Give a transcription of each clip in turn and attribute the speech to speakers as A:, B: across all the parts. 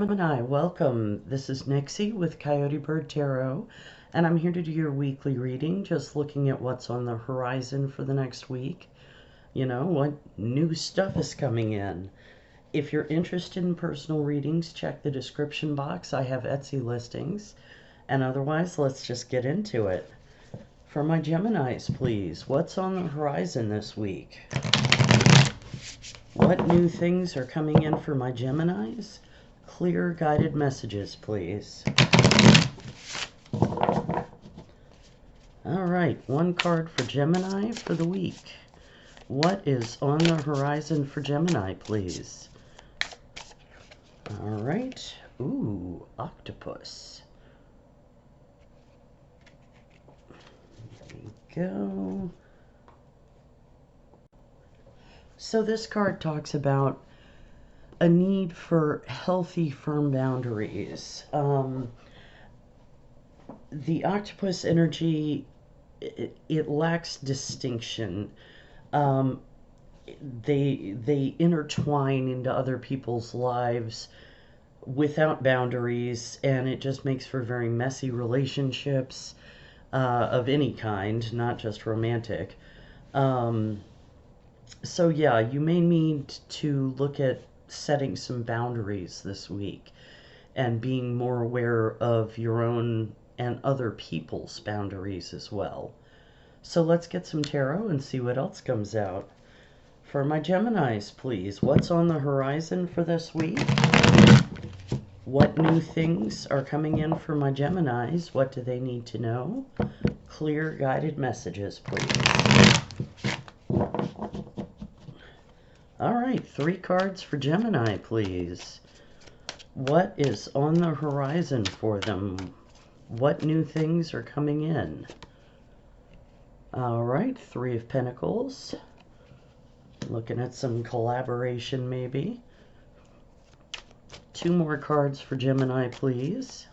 A: Gemini, welcome. This is Nixie with Coyote Bird Tarot, and I'm here to do your weekly reading, just looking at what's on the horizon for the next week. You know, what new stuff is coming in. If you're interested in personal readings, check the description box. I have Etsy listings. And otherwise, let's just get into it. For my Geminis, please, what's on the horizon this week? What new things are coming in for my Geminis? Clear guided messages, please. All right, one card for Gemini for the week. What is on the horizon for Gemini, please? All right. Ooh, octopus. There we go. So this card talks about a need for healthy, firm boundaries. The octopus energy, it lacks distinction. They intertwine into other people's lives without boundaries, and it just makes for very messy relationships of any kind, not just romantic. So yeah, you may need to look at setting some boundaries this week and being more aware of your own and other people's boundaries as well. So let's get some tarot and see what else comes out. For my Geminis, please, what's on the horizon for this week? What new things are coming in for my Geminis? What do they need to know? Clear guided messages, please. All right, 3 cards for Gemini, please. What is on the horizon for them? What new things are coming in? All right, 3 of Pentacles. Looking at some collaboration, maybe. 2 more cards for Gemini, please.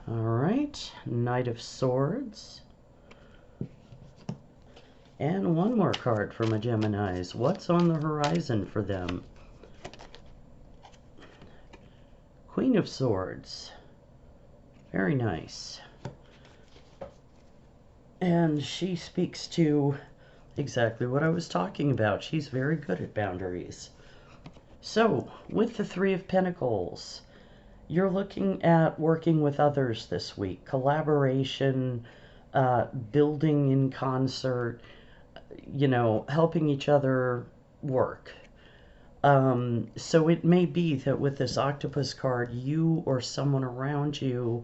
A: All right, Knight of Swords. And 1 more card for my Geminis. What's on the horizon for them? Queen of Swords. Very nice. And she speaks to exactly what I was talking about. She's very good at boundaries. So, with the 3 of Pentacles, you're looking at working with others this week. Collaboration, building in concert, you know, helping each other work. So it may be that with this octopus card, you or someone around you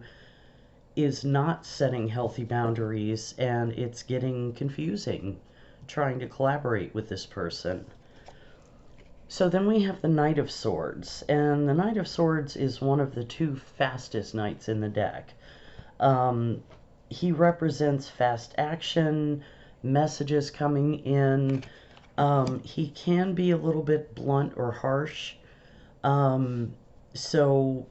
A: is not setting healthy boundaries, and it's getting confusing trying to collaborate with this person. So then we have the Knight of Swords, and the Knight of Swords is one of the 2 fastest knights in the deck. He represents fast action, messages coming in. He can be a little bit blunt or harsh, so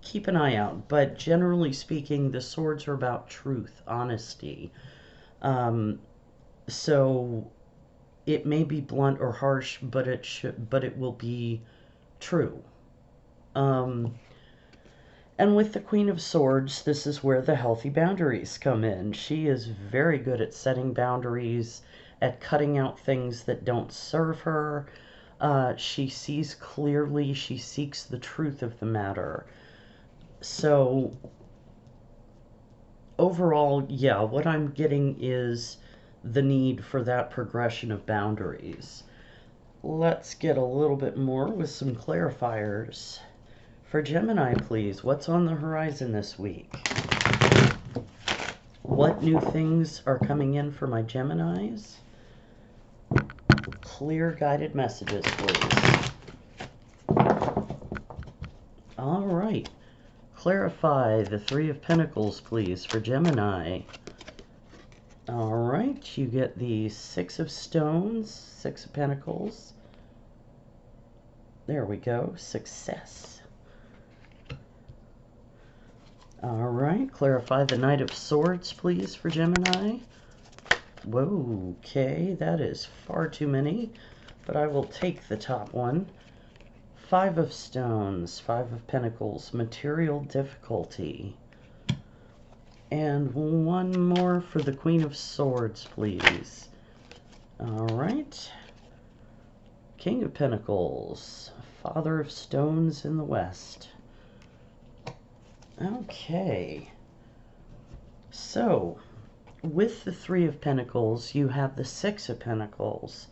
A: keep an eye out. But generally speaking, the swords are about truth, honesty. So it may be blunt or harsh, but it will be true. And with the Queen of Swords, this is where the healthy boundaries come in. She is very good at setting boundaries, at cutting out things that don't serve her. She sees clearly. She seeks the truth of the matter. So overall, yeah, what I'm getting is the need for that progression of boundaries. Let's get a little bit more with some clarifiers. For Gemini, please, what's on the horizon this week? What new things are coming in for my Geminis? Clear guided messages, please. All right. Clarify the 3 of Pentacles, please, for Gemini. All right. You get the 6 of Stones, 6 of Pentacles. There we go. Success. All right, clarify the Knight of Swords, please, for Gemini. Whoa, okay, that is far too many. but I will take the top one. Five of Stones, Five of Pentacles, material difficulty. And one more for the Queen of Swords, please. All right. King of Pentacles, Father of Stones in the West. Okay. So, with the Three of Pentacles, you have the Six of Pentacles.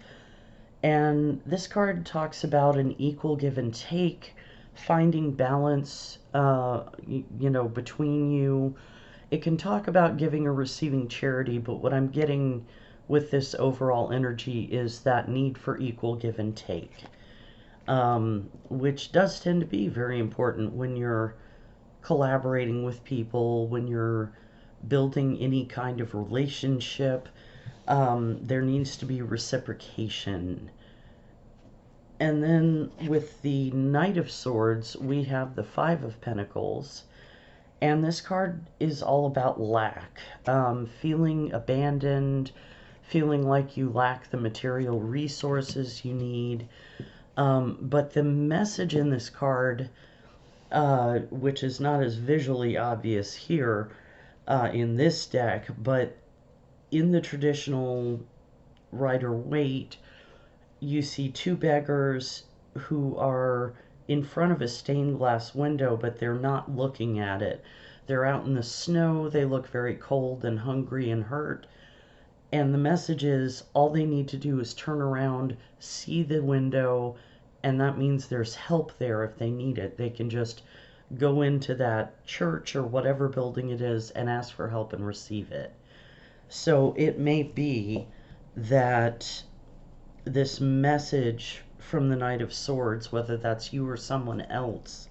A: And this card talks about an equal give and take, finding balance, you know, between you. It can talk about giving or receiving charity, but what I'm getting with this overall energy is that need for equal give and take, which does tend to be very important when you're collaborating with people, when you're building any kind of relationship. There needs to be reciprocation. And then with the Knight of Swords, we have the Five of Pentacles. And this card is all about lack, feeling abandoned, feeling like you lack the material resources you need. But the message in this card, which is not as visually obvious here in this deck, but in the traditional Rider-Waite, you see two beggars who are in front of a stained glass window, but they're not looking at it. They're out in the snow, they look very cold and hungry and hurt. And the message is all they need to do is turn around, see the window, and that means there's help there if they need it. They can just go into that church or whatever building it is and ask for help and receive it. So it may be that this message from the Knight of Swords, whether that's you or someone else,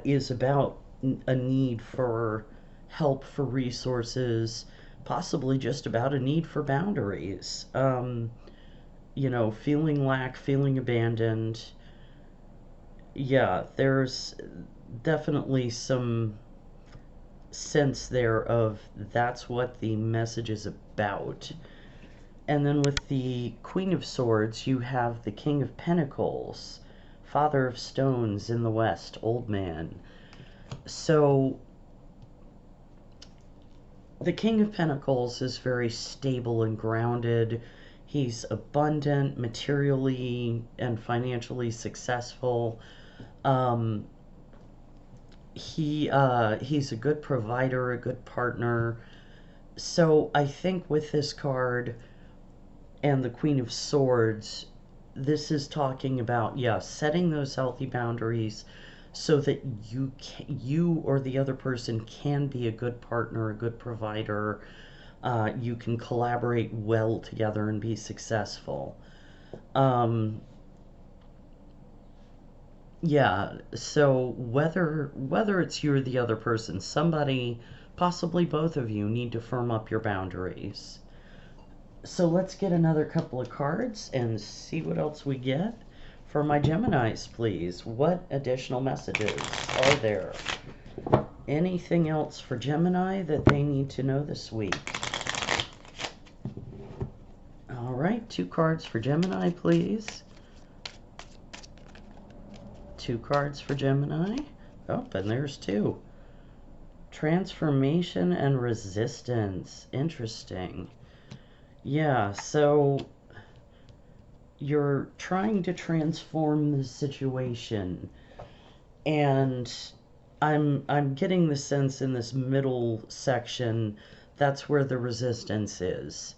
A: is about a need for help, for resources, possibly just about a need for boundaries. You know, feeling lack, feeling abandoned. Yeah, there's definitely some sense there of that's what the message is about. And then with the Queen of Swords, you have the King of Pentacles, Father of Stones in the West, Old Man. So the King of Pentacles is very stable and grounded. He's abundant, materially and financially successful. He's a good provider, a good partner. So I think with this card and the Queen of Swords, this is talking about, yeah, setting those healthy boundaries so that you or the other person can be a good partner, a good provider. You can collaborate well together and be successful. Yeah, so whether it's you or the other person, somebody, possibly both of you, need to firm up your boundaries. So let's get another couple of cards and see what else we get. For my Geminis, please, what additional messages are there? Anything else for Gemini that they need to know this week? All right, 2 cards for Gemini, please. 2 cards for Gemini. Oh, and there's 2. Transformation and resistance. Interesting. Yeah, so you're trying to transform the situation, and I'm getting the sense in this middle section that's where the resistance is.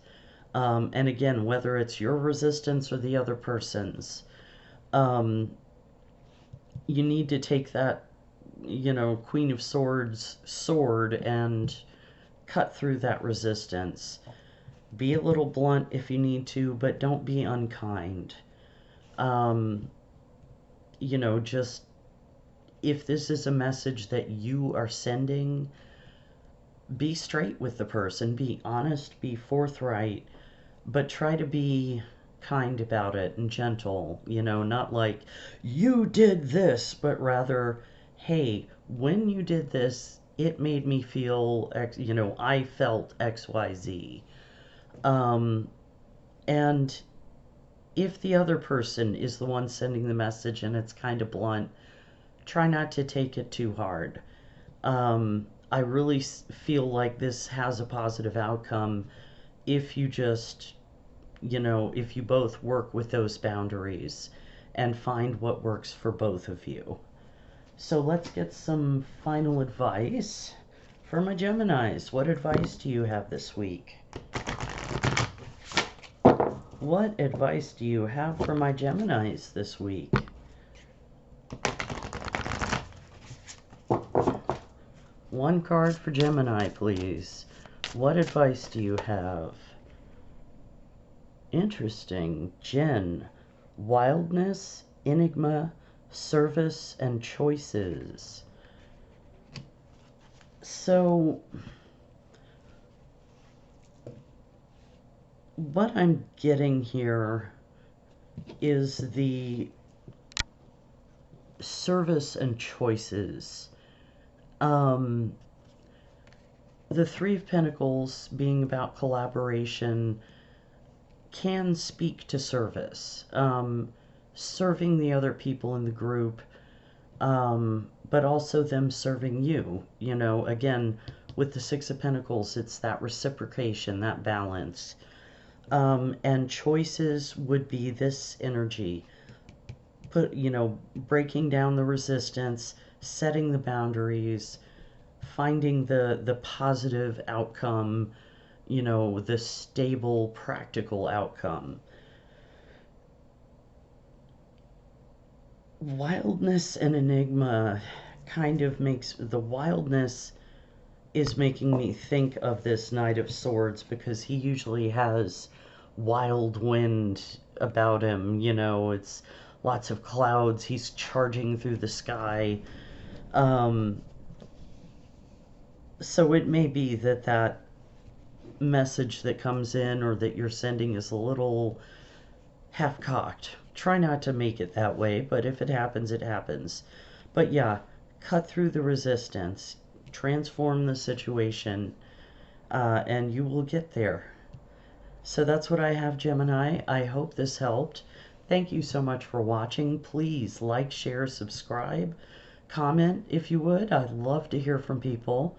A: And again, whether it's your resistance or the other person's, you need to take that, you know, Queen of Swords sword and cut through that resistance. Be a little blunt if you need to, but don't be unkind. You know, just if this is a message that you are sending, be straight with the person, be honest, be forthright, but try to be kind about it and gentle, you know, not like, you did this, but rather, hey, when you did this, it made me feel X, you know, I felt XYZ. And if the other person is the one sending the message and it's kind of blunt, try not to take it too hard. I really feel like this has a positive outcome if you just, if you both work with those boundaries and find what works for both of you. So let's get some final advice for my Geminis. What advice do you have this week? What advice do you have for my Geminis this week? One card for Gemini, please. What advice do you have? Interesting. Gen. Wildness, enigma, service, and choices. So, what I'm getting here is the service and choices. The Three of Pentacles being about collaboration can speak to service, serving the other people in the group, but also them serving you. Again, with the Six of Pentacles, it's that reciprocation, that balance. And choices would be this energy, breaking down the resistance, setting the boundaries, finding the positive outcome, the stable, practical outcome. Wildness and enigma kind of makes, the wildness is making me think of this Knight of Swords, because he usually has wild wind about him, it's lots of clouds, he's charging through the sky. So it may be that message that comes in or that you're sending is a little half-cocked. Try not to make it that way, but if it happens, it happens. But yeah, cut through the resistance, transform the situation, and you will get there. So that's what I have, Gemini. I hope this helped. Thank you so much for watching. Please like, share, subscribe, comment if you would. I'd love to hear from people.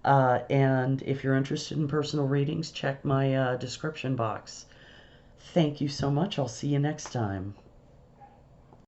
A: And if you're interested in personal readings, check my description box. Thank you so much. I'll see you next time.